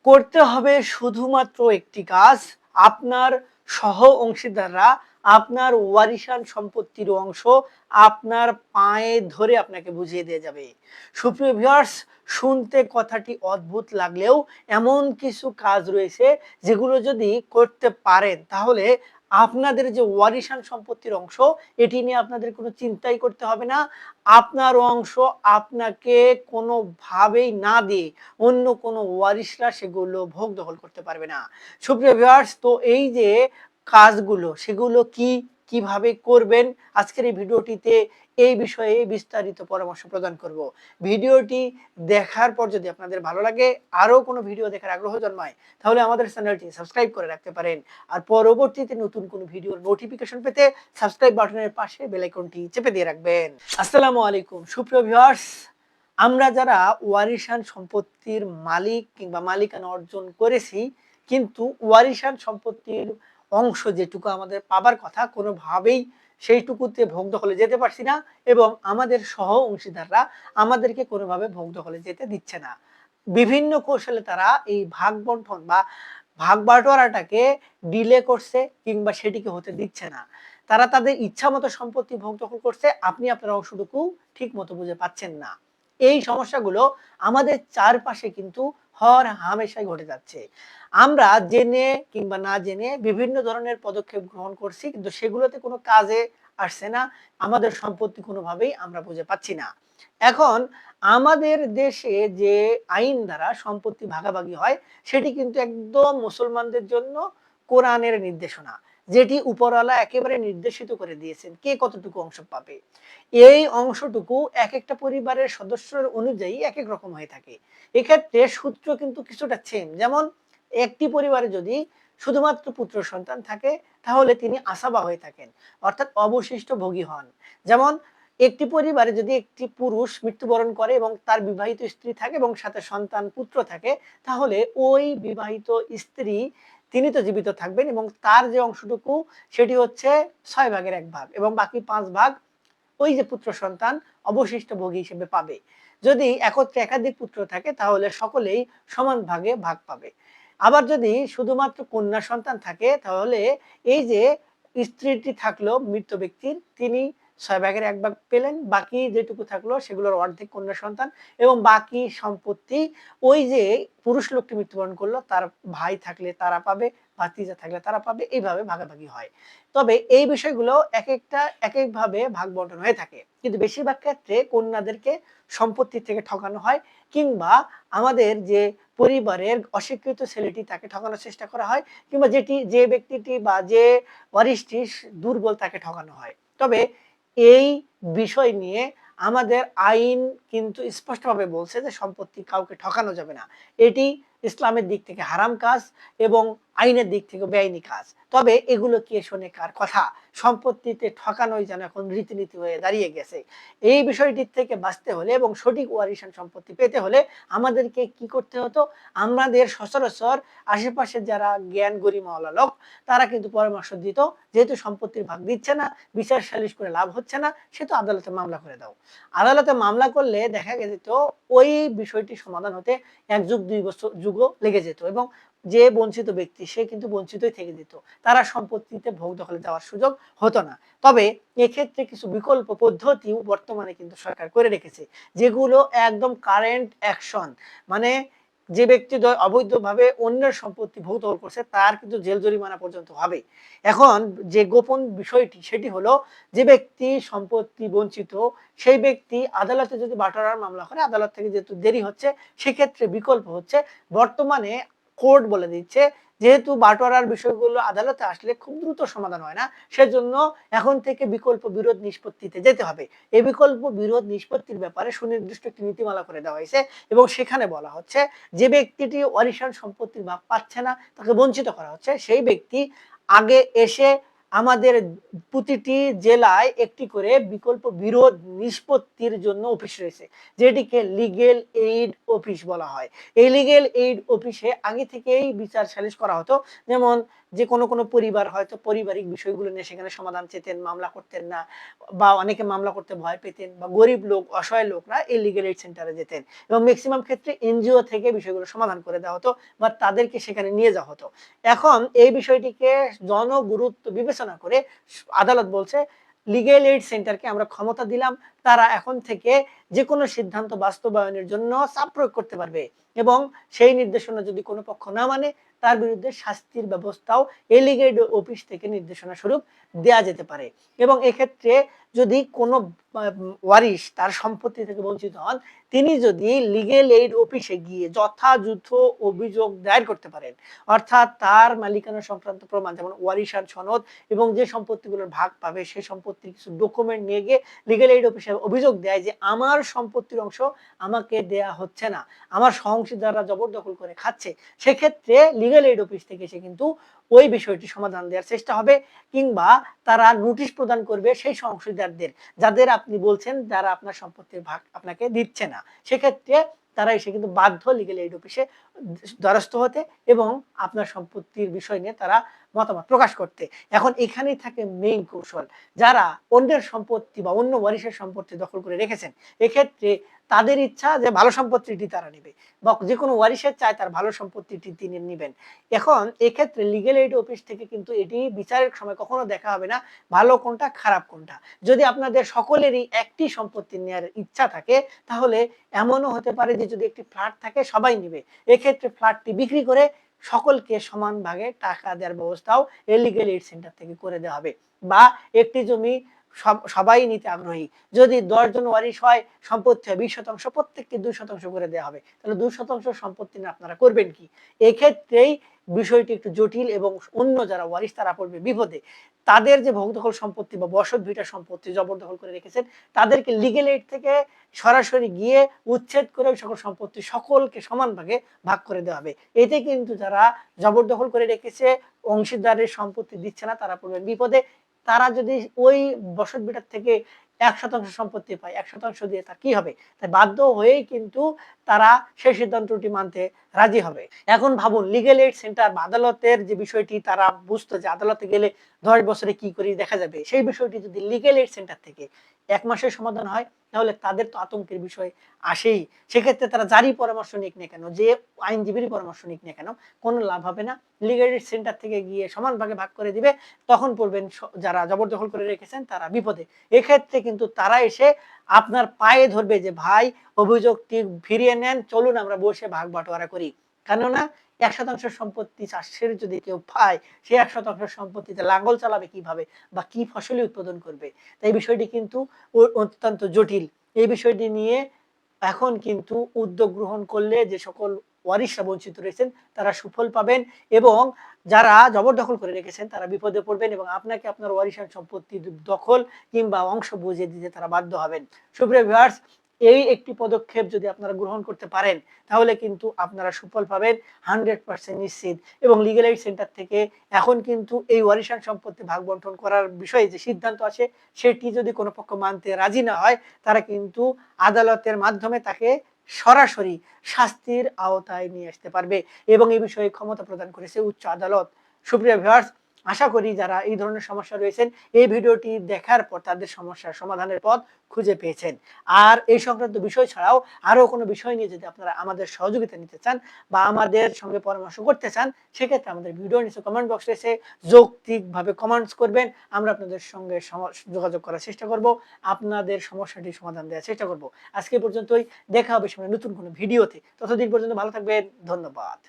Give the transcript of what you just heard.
করতে হবে শুধুমাত্র একটি কাজ। আপনার সহ অংশীদাররা আপনার ওয়ারিশান সম্পত্তির অংশ আপনার পায়ে ধরে আপনাকে বুঝিয়ে দিয়ে যাবে। সুপ্রিয় ভিউয়ার্স, শুনতে কথাটি অদ্ভুত লাগলেও এমন কিছু কাজ রয়েছে যেগুলো যদি করতে পারেন তাহলে আপনাদের যে ওয়ারিশান সম্পত্তির অংশ এটি নিয়ে আপনাদের কোনো চিন্তাই করতে হবে না। আপনার অংশ আপনাকে কোনোভাবেই না দিয়ে অন্য কোনো ওয়ারিশরা সেগুলো ভোগ দখল করতে পারবে না। সুপ্রিয় ভিউয়ার্স, তো এই যে কাজগুলো সেগুলো কিভাবে করবেন আজকের এই ভিডিওটিতে এই বিষয়ে বিস্তারিত পরামর্শ প্রদান করব। ভিডিওটি দেখার পর যদি আপনাদের ভালো লাগে, আরো কোনো ভিডিও দেখার আগ্রহ জন্মায়, তাহলে আমাদের চ্যানেলটি সাবস্ক্রাইব করে রাখতে পারেন। আর পরবর্তীতে নতুন কোনো ভিডিওর নোটিফিকেশন পেতে সাবস্ক্রাইব বাটনের পাশে বেল আইকনটি চেপে দিয়ে রাখবেন। আসসালামু আলাইকুম সুপ্রিয় ভিউয়ার্স, আমরা যারা ওয়ারিশান সম্পত্তির মালিক কিংবা মালিকানা অর্জন করেছি কিন্তু ওয়ারিশান সম্পত্তির অংশ যেটুকু আমাদের পাবার কথা কোনোভাবেই সেইটুকুতে ভোগ দখলে যেতে পারছি না এবং আমাদের সহ অংশীদাররা আমাদেরকে কোনোভাবে ভোগ দখলে যেতে দিচ্ছে না। বিভিন্ন কৌশলে তারা এই ভাগ বন্টন বা ভাগ বাটোয়ারাটাকে ডিলে করছে কিংবা সেটিকে হতে দিচ্ছে না। তারা তাদের ইচ্ছা মতো সম্পত্তি ভোগ দখল করছে, আপনি আপনার অংশটুকু ঠিক মতো বুঝে পাচ্ছেন না। এই সমস্যাগুলো আমাদের চারপাশে কিন্তু হর হামেশাই ঘটে যাচ্ছে। আমরা জেনে কিংবা না জেনে বিভিন্ন ধরনের পদক্ষেপ গ্রহণ করছি কিন্তু সেগুলোতে কোনো কাজে আসছে না। আমাদের সম্পত্তি কোনোভাবেই আমরা বুঝে পাচ্ছি না। এখন আমাদের দেশে যে আইন দ্বারা সম্পত্তি ভাগাভাগি হয় সেটি কিন্তু একদম মুসলমানদের জন্য কোরআনের নির্দেশনা, যেটি উপরওয়ালা একেবারে নির্দেশিত করে দিয়েছেন কে কতটুকু অংশ পাবে। এই অংশটুকু একেকটা পরিবারের সদস্যের অনুযায়ী একেক রকম হয়ে থাকে। এক্ষেত্রে সূত্র কিন্তু কিছুটা সেম। যেমন একটি পরিবারে যদি শুধুমাত্র পুত্র সন্তান থাকে তাহলে তিনি আসাবা হয়ে থাকেন, অর্থাৎ অবশিষ্ট ভোগী হন। যেমন একটি পরিবারে যদি একটি পুরুষ মৃত্যুবরণ করে এবং তার বিবাহিত স্ত্রী থাকে এবং সাথে সন্তান পুত্র থাকে তাহলে ওই বিবাহিত স্ত্রী তিনি তো জীবিত থাকবেন এবং তার যে অংশটুকু সেটি হচ্ছে ৬ ভাগের ১ ভাগ এবং বাকি ৫ ভাগ ওই যে পুত্র সন্তান অবশিষ্ট ভোগী হিসেবে পাবে। যদি একত্রে একাধিক পুত্র থাকে তাহলে সকলেই সমান ভাগে ভাগ পাবে। আবার যদি শুধুমাত্র কন্যা সন্তান থাকে তাহলে এই যে স্ত্রীটি থাকলো মৃত ব্যক্তির, তিনি ৬ ভাগের ১ ভাগ পেলেন, বাকি যেটুকু থাকলো সেগুলোর অর্ধেক কন্যা সন্তান এবং বাকি সম্পত্তি ওই যে পুরুষ লোকটি মৃত্যুবরণ করলো তার ভাই থাকলে তারা পাবে, ভাতিজা থাকলে তারা পাবে, এইভাবে ভাগাভাগি হয়। তবে এই বিষয়গুলো একেকটা একেকভাবে ভাগ বন্টন হয়ে থাকে। কিন্তু বেশিরভাগ ক্ষেত্রে কন্যাদেরকে সম্পত্তি থেকে ঠকানো হয় কিংবা আমাদের যে পরিবারের অস্বীকৃত ছেলেটি তাকে ঠকানোর চেষ্টা করা হয় কিংবা যে ব্যক্তিটি বা যে ওয়ারিশটি দুর্বল তাকে ঠকানো হয়। তবে এই বিষয় নিয়ে আমাদের আইন কিন্তু স্পষ্টভাবে বলছে যে সম্পত্তি কাউকে ঠকানো যাবে না। এটি ইসলামের দিক থেকে হারাম কাজ এবং আইনের দিক থেকে বেআইনি কাজ। তবে এগুলো কে শোনে কার কথা? সম্পত্তিতে ঠকানোই যেন এখন রীতিনীতি হয়ে দাঁড়িয়ে গেছে। এই বিষয়টির থেকে বাঁচতে হলে এবং সঠিক ওয়ারিশান সম্পত্তি পেতে হলে আমাদেরকে কি করতে হতো? আমাদের সচরাচর আশেপাশে যারা জ্ঞান গরিমাওয়ালা লোক তারা কিন্তু পরামর্শ দিত, যেহেতু সম্পত্তির ভাগ দিচ্ছে না, বিচার সালিশ করে লাভ হচ্ছে না, সে তো আদালতে মামলা করে দাও। আদালতে মামলা করলে দেখা যেত ওই বিষয়টি সমাধান হতে ১ যুগ ২ বছর যুগও লেগে যেত এবং যে বঞ্চিত ব্যক্তি সে কিন্তু বঞ্চিতই থেকে যেত। তারা সম্পত্তিতে ভোগ দখলে যাওয়ার সুযোগ হতো না। তবে এক্ষেত্রে কিছু বিকল্প পদ্ধতিও বর্তমানে কিন্তু সরকার করে রেখেছে। যেগুলো একদম কারেন্ট অ্যাকশন, মানে যে ব্যক্তি অবৈধভাবে অন্যের সম্পত্তি ভোগ দখল করছে তার কিন্তু জেল জরিমানা পর্যন্ত হবে। এখন যে গোপন বিষয়টি সেটি হলো যে ব্যক্তি সম্পত্তি বঞ্চিত সেই ব্যক্তি আদালতে যদি বাটোয়ারার মামলা করে, আদালত থেকে যেহেতু দেরি হচ্ছে সেক্ষেত্রে বিকল্প হচ্ছে বর্তমানে কোর্ট বলে দিচ্ছে যেহেতু বাটোয়ারার বিষয়গুলো আদালতে আসলে খুব দ্রুত সমাধান হয় না, সেজন্য এখন থেকে বিকল্প বিরোধ নিষ্পত্তিতে যেতে হবে। এই বিকল্প বিরোধ নিষ্পত্তির ব্যাপারে সুনির্দিষ্ট একটি নীতিমালা করে দেওয়া হয়েছে এবং সেখানে বলা হচ্ছে যে ব্যক্তিটি ওয়ারিশান সম্পত্তির ভাগ পাচ্ছে না, তাকে বঞ্চিত করা হচ্ছে, সেই ব্যক্তি আগে এসে আমাদের প্রতিটি জেলায় একটি করে বিকল্প বিরোধ নিষ্পত্তির জন্য অফিস রয়েছে, যেটিকে লিগ্যাল এইড অফিস বলা হয়। এই লিগ্যাল এইড অফিসে আগে থেকেই বিচার সালিশ করা হতো। যেমন যে কোনো পরিবার হয়তো পারিবারিক বিষয়গুলো নিয়ে সেখানে সমাধান চেতেন, মামলা করতেন না, বা অনেকে মামলা করতে ভয় পেতেন, বা গরিব লোক, অসহায় লোকরা এই লিগ্যাল এইড সেন্টারে যেতেন এবং ম্যাক্সিমাম ক্ষেত্রে এনজিও থেকে বিষয়গুলো সমাধান করে দেওয়া হতো বা তাদেরকে সেখানে নিয়ে যাওয়া হতো। এখন এই বিষয়টিকে জনগুরুত্ব বিবেচনা করে আদালত বলছে লিগ্যাল এইড সেন্টারকে আমরা ক্ষমতা দিলাম, তারা এখন থেকে যে কোনো সিদ্ধান্ত বাস্তবায়নের জন্য চাপ প্রয়োগ করতে পারবে এবং সেই নির্দেশনা যদি কোনো পক্ষ না মানে তার বিরুদ্ধে শাস্তির ব্যবস্থাও এই লিগ্যাল এইড অফিস থেকে নির্দেশনা স্বরূপ দেয়া যেতে পারে। এবং এক্ষেত্রে যদি কোনো ওয়ারিশ তার সম্পত্তি থেকে বঞ্চিত হন, তিনি যদি লিগ্যাল এইড অফিসে গিয়ে যথাযথ অভিযোগ দায়ের করতে পারেন, অর্থাৎ তার মালিকানা সংক্রান্ত প্রমাণ যেমন ওয়ারিশান সনদ এবং যে সম্পত্তিগুলোর ভাগ পাবে সেই সম্পত্তির কিছু ডকুমেন্ট নিয়ে গিয়ে লিগ্যাল এইড অফিসে অভিযোগ দেয় যে আমার সম্পত্তির অংশ আমাকে দেয়া হচ্ছে না, আমার সহঅংশীদাররা জবরদখল করে খাচ্ছে, সেক্ষেত্রে লিগ্যাল এইড অফিস থেকে সে কিন্তু ওই বিষয়টি সমাধান দেওয়ার চেষ্টা হবে, কিংবা তারা নোটিশ প্রদান করবে সেই অংশীদারদের যাদের আপনি বলছেন যারা আপনার সম্পত্তির ভাগ আপনাকে দিচ্ছে না, সেক্ষেত্রে তারা এসে কিন্তু বাধ্য লিগ্যাল এইড অফিসে দ্বারস্থ হতে এবং আপনার সম্পত্তির বিষয় নিয়ে তারা মতামত প্রকাশ করতে। এখন এখানেই থাকে মেইন কৌশল, যারা অন্যের সম্পত্তি বা অন্য ওয়ারিশের সম্পত্তি দখল করে রেখেছেন, এক্ষেত্রে তাদের ইচ্ছা যে ভালো সম্পত্তিটি তারা নেবে বা যে কোনো ওয়ারিশের চায় তার ভালো সম্পত্তিটি তিনি নেবেন। এখন এক্ষেত্রে লিগ্যাল এইড অফিস থেকে কিন্তু এটি বিচারের সময় কখনো দেখা হবে না ভালো কোনটা খারাপ কোনটা। যদি আপনাদের সকলেরই একটি সম্পত্তি নেওয়ার ইচ্ছা থাকে, তাহলে এমনও হতে পারে যে যদি একটি ফ্ল্যাট থাকে সবাই নেবে, এক্ষেত্রে ফ্ল্যাটটি বিক্রি করে সকলকে সমান ভাগে টাকা দেওয়ার ব্যবস্থাও লিগ্যাল এইড সেন্টার থেকে করে দেওয়া হবে। বা একটি জমি সবাই নিতে আগ্রহী, যদি 10 জন ওয়ারিশ হয়, সম্পত্তি হয় 20%, প্রত্যেককে 2% করে দেওয়া হবে, তাহলে 2% সম্পত্তি না আপনারা করবেন কি? এক্ষেত্রেই বিষয়টি একটু জটিল এবং অন্য যারা ওয়ারিশ তারা পড়বে বিপদে। তাদের যে ভোগদখল সম্পত্তি বা বসত ভিটা সম্পত্তি জবরদখল করে রেখেছেন, তাদেরকে লিগ্যাল এইড থেকে সরাসরি গিয়ে উচ্ছেদ করে ওই সকল সম্পত্তি সকলকে সমান ভাগে ভাগ করে দেওয়া হবে। এতে কিন্তু যারা জবরদখল করে রেখেছে, অংশীদারের সম্পত্তি দিচ্ছে না, তারা পড়বেন বিপদে। তারা যদি ওই বসত ভিটার থেকে 1% সম্পত্তি পায়, 1% দিয়ে তার কি হবে? তাই বাধ্য হয়েই কিন্তু তারা সেই সিদ্ধান্তটি মানতে রাজি হবে। এখন ভাবুন লিগ্যাল এইড সেন্টার বা আদালতের যে বিষয়টি তারা বুঝতো যে আদালতে গেলে 10 বছরে কি করি দেখা যাবে, সেই বিষয়টি যদি লিগ্যাল এইড সেন্টার থেকে 1 মাসের সমাধান হয়, তাহলে তাদের তো আতঙ্কের বিষয় আসেই। সেক্ষেত্রে তারা যারই পরামর্শ নিক না কেন, যে আইনজীবীর পরামর্শ নিক না কেন, কোনো লাভ হবে না। লিগ্যাল এইড সেন্টার থেকে গিয়ে সমান ভাগে ভাগ করে দিবে, তখন পড়বেন যারা জবরদখল করে রেখেছেন তারা বিপদে। এক্ষেত্রে কিন্তু তারা এসে আপনার পায়ে ধরবে যে ভাই অভিযোগটি ফিরিয়ে নেন, চলুন আমরা বসে ভাগ বাটোয়ারা করি। কেননা 1% সম্পত্তি চাষের যদি কেউ পায়, সেই 1% সম্পত্তিতে লাঙ্গল চালাবে কিভাবে বা কি ফসলই উৎপাদন করবে? তাই এই বিষয়টি কিন্তু অত্যন্ত জটিল। এই বিষয়টি নিয়ে এখন কিন্তু উদ্যোগ গ্রহণ করলে যে সকল ওয়ারিশরা বঞ্চিত রয়েছেন তারা সুফল পাবেন এবং যারা জবরদখল করে রেখেছেন তারা বিপদে পড়বেন এবং আপনাকে আপনার ওয়ারিশান সম্পত্তি দখল কিংবা অংশ বুঝিয়ে দিতে তারা বাধ্য হবেন। সুপ্রিয় ভিউয়ার্স, এই একটি পদক্ষেপ যদি আপনারা গ্রহণ করতে পারেন, তাহলে কিন্তু আপনারা সুফল পাবেন 100% নিশ্চিত। এবং লিগ্যাল এইড সেন্টার থেকে এখন কিন্তু এই ওয়ারিশান সম্পত্তি ভাগ বন্টন করার বিষয়ে যে সিদ্ধান্ত আছে, সেটি যদি কোনো পক্ষ মানতে রাজি না হয়, তারা কিন্তু আদালতের মাধ্যমে তাকে সরাসরি শাস্তির আওতায় নিয়ে আসতে পারবে এবং এই বিষয়ে ক্ষমতা প্রদান করেছে উচ্চ আদালত। সুপ্রিয় ভিউয়ার্স, আশা করি যারা এই ধরনের সমস্যা রয়েছেন এই ভিডিওটি দেখার পর তাদের সমস্যার সমাধানের পথ খুঁজে পেয়েছেন। আর এই সংক্রান্ত বিষয় ছাড়াও আরো কোনো বিষয় নিয়ে যদি আপনারা আমাদের সহযোগিতা নিতে চান বা আমাদের সঙ্গে পরামর্শ করতে চান, সেক্ষেত্রে আমাদের ভিডিও নিচে কমেন্ট বক্সে এসে যৌক্তিকভাবে কমেন্টস করবেন। আমরা আপনাদের সঙ্গে যোগাযোগ করার চেষ্টা করব, আপনাদের সমস্যাটি সমাধান দেওয়ার চেষ্টা করব। আজকে পর্যন্তই, দেখা হবে সামনে নতুন কোনো ভিডিওতে। ততদিন পর্যন্ত ভালো থাকবেন। ধন্যবাদ।